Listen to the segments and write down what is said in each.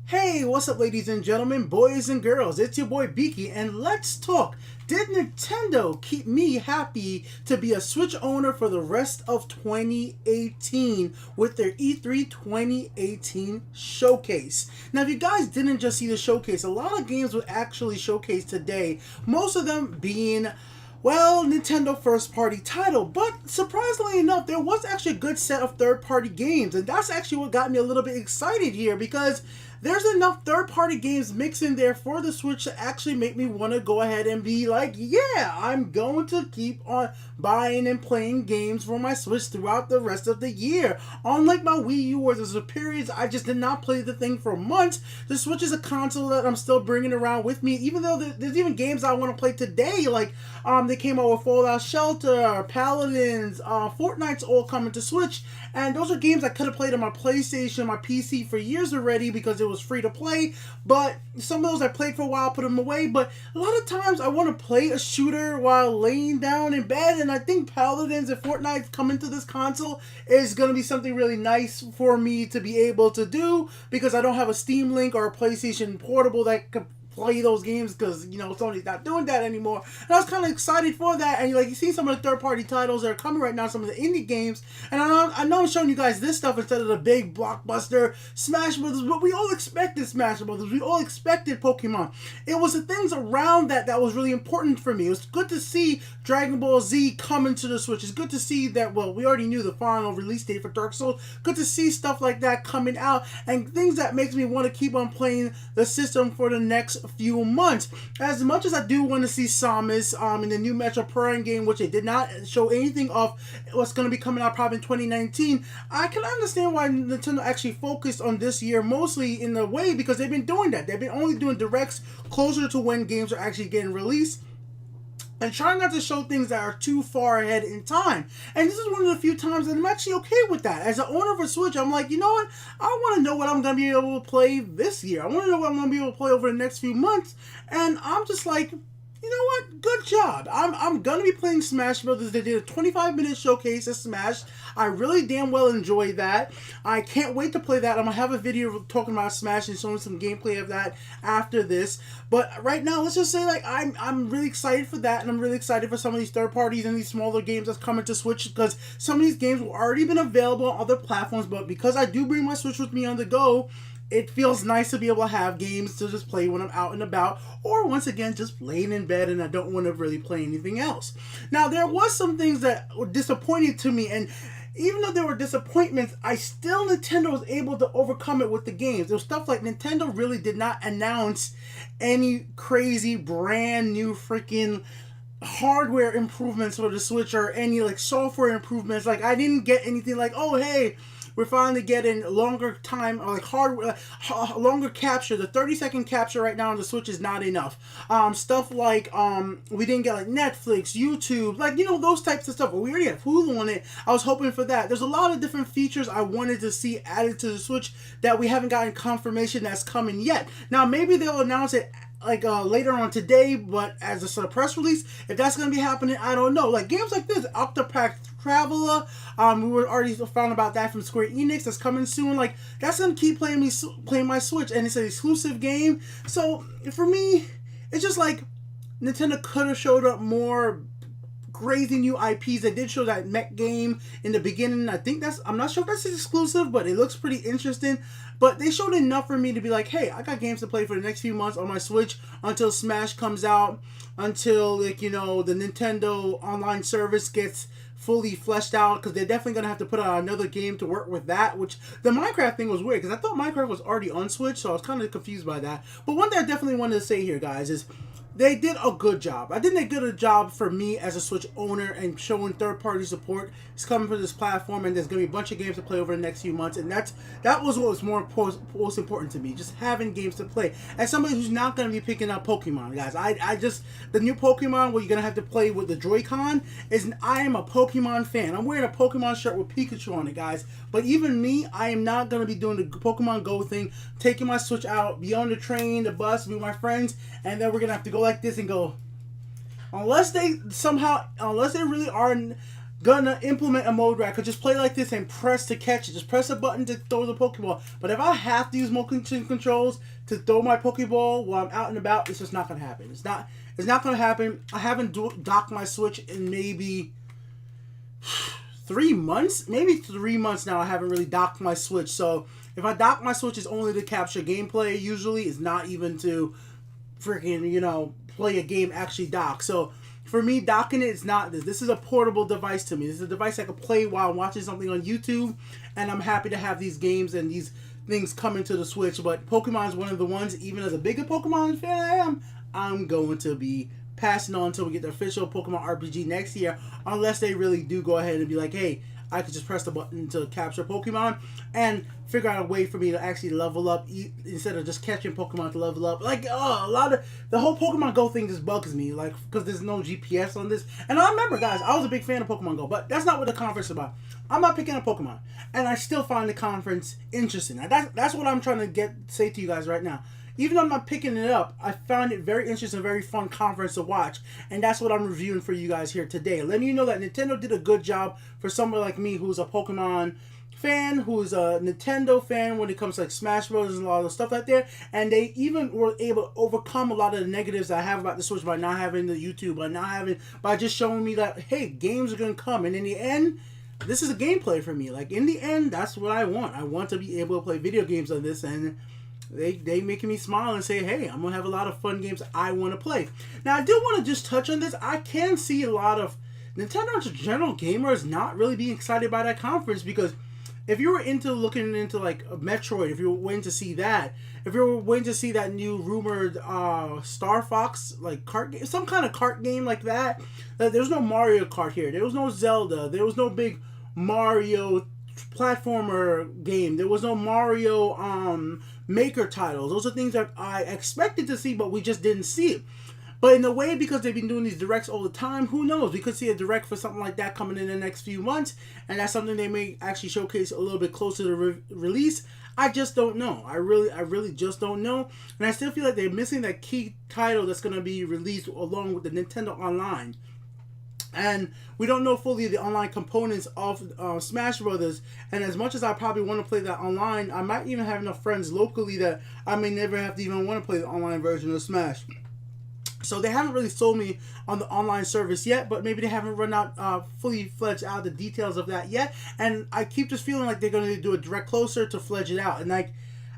Hey, what's up, ladies and gentlemen, boys and girls? It's your boy Beaky, and let's talk. Did Nintendo keep me happy to be a Switch owner for the rest of 2018 with their E3 2018 showcase? Now, if you guys didn't just see the showcase, a lot of games were actually showcased today, most of them being Nintendo first party title, but surprisingly enough, there was actually a good set of third party games, and that's actually what got me a little bit excited here because there's enough third party games mixed in there for the Switch to actually make me want to go ahead and be like, yeah, I'm going to keep on buying and playing games for my Switch throughout the rest of the year. Unlike my Wii U, where there's a periods I just did not play the thing for months, the Switch is a console that I'm still bringing around with me, even though there's even games I want to play today, like they came out with Fallout Shelter, Paladins, Fortnite's all coming to Switch, and those are games I could have played on my PlayStation, my PC for years already because it was free to play, but some of those I played for a while, put them away, but a lot of times I want to play a shooter while laying down in bed, and I think Paladins and Fortnite coming to this console is going to be something really nice for me to be able to do because I don't have a Steam Link or a PlayStation Portable that could play those games because Sony's not doing that anymore, and I was kind of excited for that. And you see some of the third-party titles that are coming right now, some of the indie games, and I know I'm showing you guys this stuff instead of the big blockbuster Smash Brothers, but we all expected Smash Brothers, we all expected Pokemon. It was the things around that was really important for me. It was good to see Dragon Ball Z coming to the Switch. It's good to see that, we already knew the final release date for Dark Souls. Good to see stuff like that coming out and things that makes me want to keep on playing the system for the next few months. As much as I do want to see Samus in the new Metro Prime game, which they did not show anything of what's going to be coming out probably in 2019, I can understand why Nintendo actually focused on this year mostly in a way because they've been doing that. They've been only doing directs closer to when games are actually getting released and trying not to show things that are too far ahead in time. And this is one of the few times that I'm actually okay with that. As an owner of a Switch, I'm like, you know what? I want to know what I'm going to be able to play this year. I want to know what I'm going to be able to play over the next few months. And I'm just like, you know what? Good job. I'm going to be playing Smash Brothers. They did a 25-minute showcase of Smash. I really damn well enjoyed that. I can't wait to play that. I'm going to have a video talking about Smash and showing some gameplay of that after this. But right now, let's just say I'm really excited for that, and I'm really excited for some of these third parties and these smaller games that's coming to Switch because some of these games have already been available on other platforms, but because I do bring my Switch with me on the go, it feels nice to be able to have games to just play when I'm out and about, or once again, just laying in bed and I don't want to really play anything else. Now, there was some things that were disappointing to me, and even though there were disappointments, Nintendo was able to overcome it with the games. There was stuff like Nintendo really did not announce any crazy brand new freaking hardware improvements for the Switch or any software improvements. I didn't get anything like, oh hey, we're finally getting longer time, longer capture. The 30-second capture right now on the Switch is not enough. Stuff like we didn't get Netflix, YouTube, those types of stuff. We already have Hulu on it. I was hoping for that. There's a lot of different features I wanted to see added to the Switch that we haven't gotten confirmation that's coming yet. Now maybe they'll announce it later on today, but as a sort of press release, if that's going to be happening, I don't know. Games like this, Octopath Traveler, we were already found about that from Square Enix. That's coming soon. That's gonna keep playing my Switch, and it's an exclusive game. So for me, it's just Nintendo could have showed up more crazy new IPs. They did show that mech game in the beginning. I'm not sure if that's exclusive, but it looks pretty interesting. But they showed enough for me to be like, hey, I got games to play for the next few months on my Switch until Smash comes out, until the Nintendo online service gets fully fleshed out, because they're definitely going to have to put out another game to work with that, which the Minecraft thing was weird, because I thought Minecraft was already on Switch, so I was kind of confused by that. But one thing I definitely wanted to say here, guys, is they did a good job. I think they did a job for me as a Switch owner and showing third-party support. It's coming for this platform, and there's going to be a bunch of games to play over the next few months, and that was what was most important to me, just having games to play. As somebody who's not going to be picking up Pokemon, guys, the new Pokemon where you're going to have to play with the Joy-Con, I am a Pokemon fan. I'm wearing a Pokemon shirt with Pikachu on it, guys, but even me, I am not going to be doing the Pokemon Go thing, taking my Switch out, be on the train, the bus, with my friends, and then we're going to have to go like this and go, unless they really are gonna implement a mode where I could just play like this and press to catch it. Just press a button to throw the Pokeball. But if I have to use motion controls to throw my Pokeball while I'm out and about, it's just not gonna happen. It's not gonna happen. I haven't docked my Switch in maybe 3 months. Maybe 3 months now I haven't really docked my Switch. So if I dock my Switch, it's only to capture gameplay usually. It's not even to freaking, play a game actually dock. So for me, docking it is not this. This is a portable device to me. This is a device I can play while I'm watching something on YouTube, and I'm happy to have these games and these things come into the Switch. But Pokemon is one of the ones, even as a bigger Pokemon fan I'm going to be passing on until we get the official Pokemon RPG next year, unless they really do go ahead and be like, hey, I could just press the button to capture Pokemon and figure out a way for me to actually level up instead of just catching Pokemon to level up. Like, a lot of the whole Pokemon Go thing just bugs me, like, because there's no GPS on this. And I remember, guys, I was a big fan of Pokemon Go, but that's not what the conference is about. I'm not picking a Pokemon, and I still find the conference interesting. Now, that's what I'm trying to say to you guys right now. Even though I'm not picking it up, I found it very interesting, very fun conference to watch. And that's what I'm reviewing for you guys here today. Letting you know that Nintendo did a good job for someone like me who's a Pokemon fan, who's a Nintendo fan when it comes to like Smash Bros. And a lot of the stuff out there. And they even were able to overcome a lot of the negatives I have about the Switch by not having the YouTube, by just showing me that, hey, games are going to come. And in the end, this is a gameplay for me. Like, in the end, that's what I want. I want to be able to play video games on this, and they making me smile and say, hey, I'm going to have a lot of fun games I want to play. Now, I do want to just touch on this. I can see a lot of Nintendo general gamers not really being excited by that conference, because if you were looking into like a Metroid, if you were waiting to see that, if you were waiting to see that new rumored Star Fox like kart game, some kind of kart game like that, there's no Mario Kart here. There was no Zelda. There was no big Mario platformer game. There was no Mario Maker titles. Those are things that I expected to see, but we just didn't see it. But in a way, because they've been doing these directs all the time, who knows? We could see a direct for something like that coming in the next few months, and that's something they may actually showcase a little bit closer to release. I just don't know. I really just don't know. And I still feel like they're missing that key title that's going to be released along with the Nintendo Online. And we don't know fully the online components of Smash Brothers. And as much as I probably want to play that online, I might even have enough friends locally that I may never have to even want to play the online version of Smash. So they haven't really sold me on the online service yet, but maybe they haven't run out fully fledged out the details of that yet. And I keep just feeling like they're going to do a direct closer to fledge it out. And like,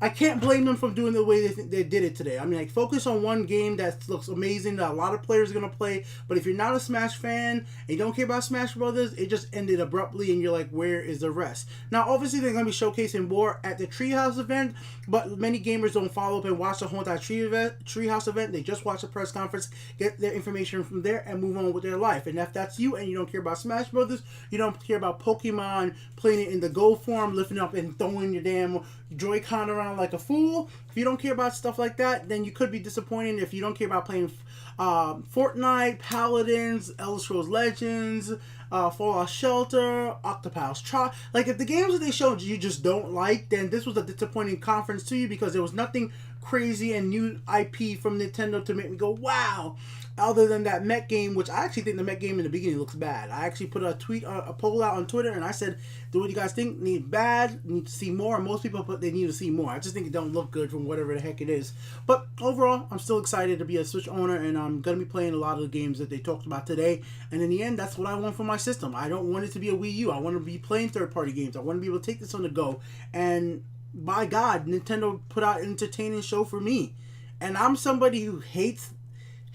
I can't blame them for doing the way they did it today. I mean, like, focus on one game that looks amazing that a lot of players are going to play. But if you're not a Smash fan and you don't care about Smash Brothers, it just ended abruptly and you're like, where is the rest? Now, obviously, they're going to be showcasing more at the Treehouse event, but many gamers don't follow up and watch the whole entire Treehouse event. They just watch the press conference, get their information from there, and move on with their life. And if that's you and you don't care about Smash Brothers, you don't care about Pokemon, playing it in the Go form, lifting up and throwing your damn Joy-Con around like a fool, if you don't care about stuff like that, then you could be disappointed. If you don't care about playing Fortnite, Paladins, Elder Scrolls Legends, Fallout Shelter, Octopus Traveler, like if the games that they showed you just don't like, then this was a disappointing conference to you, because there was nothing crazy and new IP from Nintendo to make me go, wow. Other than that Mech game, which I actually think the Mech game in the beginning looks bad. I actually put a poll out on Twitter, and I said, do what you guys think? Need to see more. And most people put they need to see more. I just think it don't look good from whatever the heck it is. But overall, I'm still excited to be a Switch owner, and I'm going to be playing a lot of the games that they talked about today. And in the end, that's what I want for my system. I don't want it to be a Wii U. I want to be playing third-party games. I want to be able to take this on the go. And by God, Nintendo put out an entertaining show for me. And I'm somebody who hates...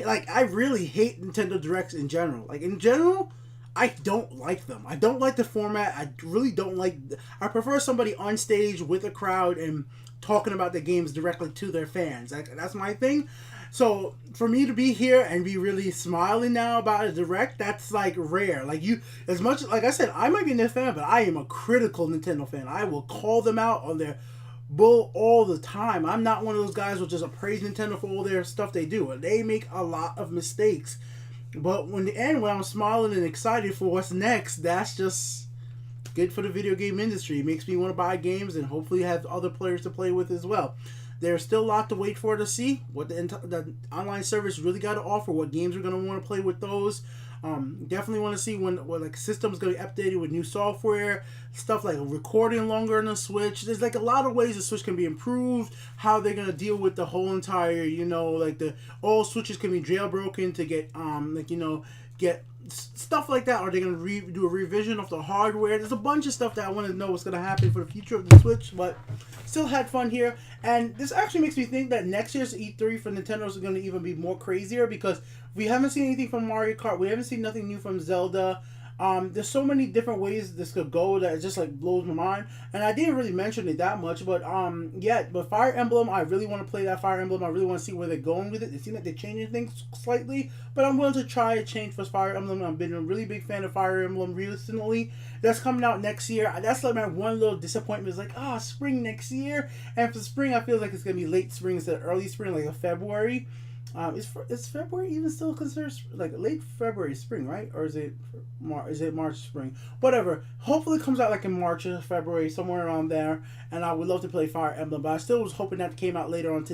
Like, I really hate Nintendo Directs in general. Like, in general, I don't like them. I don't like the format. I really don't like... I prefer somebody on stage with a crowd and talking about the games directly to their fans. That's my thing. So, for me to be here and be really smiling now about a Direct, that's, like, rare. Like, as much... Like I said, I might be a Nintendo fan, but I am a critical Nintendo fan. I will call them out on their... bull all the time. I'm not one of those guys who just praise Nintendo for all their stuff they do. They make a lot of mistakes. But when I'm smiling and excited for what's next, that's just good for the video game industry. It makes me want to buy games and hopefully have other players to play with as well. There's still a lot to wait for to see what the online service really got to offer, what games we're going to want to play with those. Definitely want to see when like systems gonna be updated with new software, stuff like recording longer on the Switch. There's like a lot of ways the Switch can be improved. How they're gonna deal with the whole entire, like the all Switches can be jailbroken to get get stuff like that. Are they gonna do a revision of the hardware? There's a bunch of stuff that I want to know what's gonna happen for the future of the Switch, but still had fun here. And this actually makes me think that next year's E3 for Nintendo is gonna even be more crazier because we haven't seen anything from Mario Kart. We haven't seen nothing new from Zelda. There's so many different ways this could go that it just like blows my mind. And I didn't really mention it that much, but but Fire Emblem, I really want to play that Fire Emblem. I really want to see where they're going with it. It seems like they're changing things slightly, but I'm willing to try a change for Fire Emblem. I've been a really big fan of Fire Emblem recently. That's coming out next year. That's like my one little disappointment is like, spring next year. And for spring, I feel like it's gonna be late spring instead of early spring, like a February. Is February even still considered like late February spring, right? Or is it March spring? Whatever. Hopefully it comes out like in March or February, somewhere around there. And I would love to play Fire Emblem, but I still was hoping that came out later on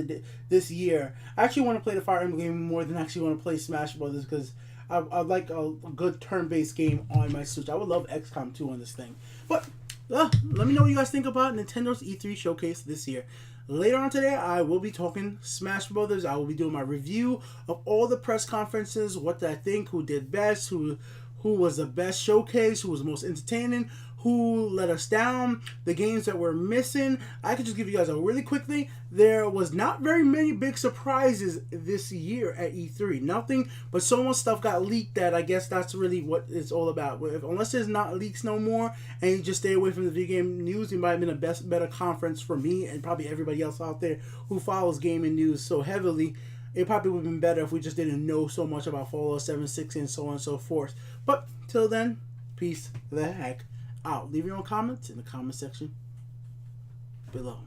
this year. I actually want to play the Fire Emblem game more than I actually want to play Smash Brothers because I like a good turn-based game on my Switch. I would love XCOM 2 on this thing. But let me know what you guys think about Nintendo's E3 showcase this year. Later on today, I will be talking Smash Brothers. I will be doing my review of all the press conferences, what I think, who did best, who was the best showcase, who was the most entertaining, who let us down, the games that were missing. I could just give you guys a really quick thing. There was not very many big surprises this year at E3. Nothing, but so much stuff got leaked that I guess that's really what it's all about. Unless there's not leaks no more, and you just stay away from the video game news, it might have been a better conference for me and probably everybody else out there who follows gaming news so heavily. It probably would have been better if we just didn't know so much about Fallout 76 and so on and so forth. But till then, peace the heck out. Leave your own comments in the comment section below.